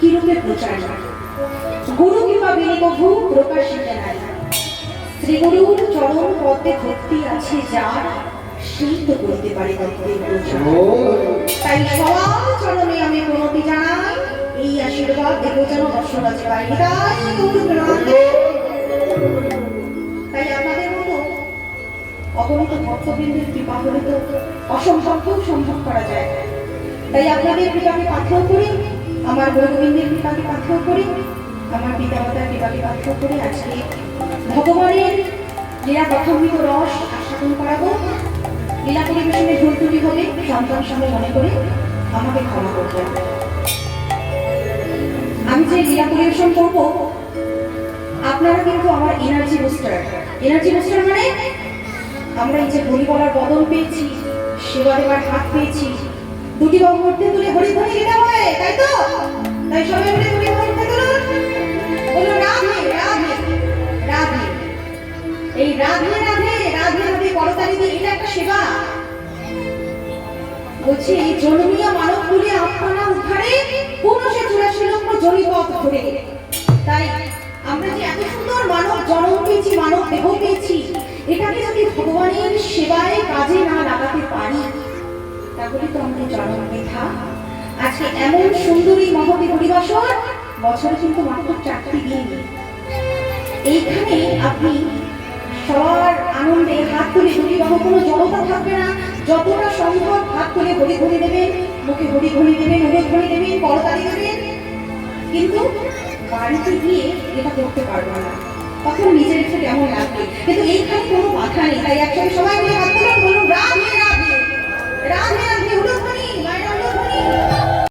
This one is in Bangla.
কিরূপে প্রচার গুরু কৃপা বিনে কভু প্রকাশিতে নাই। শ্রীগুরুর চরণ পদ্মে ভক্তি আছে যার, সেই তো করতে পারে তত্ত্বের প্রচার। তাই সবার চরণে আমি প্রণতি জানাই, এই আশীর্বাদ দেব যেন দর্শনাজে পাই। তাই আপনাদের মতো অগণিত ভক্তবৃন্দের কৃপা হলে তো অসম্ভবকেও সম্ভব করা যায়। তাই আপনাদের কৃপাকে পাথর করি, আমার গুরুগোবিন্দের কৃপাকে পাথর করি, আমার পিতামাতার কৃপাকে পাথর করে আজকে ভগবানের লীলা কথামৃত রস আস্বাদন করাবো। লীলা পরিবেশনে ভুল ত্রুটি হলে সন্তান সামনে মনে করে আমাকে ক্ষমা করবেন। আমি যে লীলা পরিবেশন করবো, আপনারা কিন্তু আমার এনার্জি বুস্টার। এনার্জি বুস্টার মানে আমরা এই যে হরি বলার বদল পেয়েছি, সেবা দেওয়ার হাত পেয়েছি, দুটি বাহু মধ্যে তুলে হরিধ্বনি দিতে হবে, তাই তো? তাই সবাই মিলে দুটি বাহু মধ্যে তুলুন, বলুন রাধে রাধে রাধে। এই রাধে রাধে রাধে রাধে করতালি দিয়ে এটা একটা সেবা। বলছি জনমিয়া মানব বলে আপনারা উদ্ধারে পুনশে 84 লক্ষ জনিপথ ধরে। তাই আমরা যে এত সুন্দর মানব জন্ম পেয়েছি, মানব দেহ পেয়েছি, এটাকে যদি ভগবানের সেবায় কাজে না লাগাতে পারি তাহলে তো আমাদের জন্ম বৃথা। আজকে এমন সুন্দরী মহতী পরিবাসর, বছরে কিন্তু মাত্র 4টি দিন। এইখানে আপনি সবার আনন্দে হাত তুলে দুটি বাহু, কোনো জড়তা থাকবে না, যতটা সম্ভব হাত তুলে হরি ঘড়ি দেবেন, মুখে হরি ঘড়ি দেবেন, উড়োদ ঘড়ি দেবেন, করতালি দেবেন। কিন্তু বাড়িতে গিয়ে এটা করতে পারবো না, তখন নিজের একটু কেমন লাগবে। কিন্তু এইখানে কোনো বাধা নেই, তাই একসাথে সবাই মিলে হাত তুলুন, বলুন রাধে রাধে রাধে।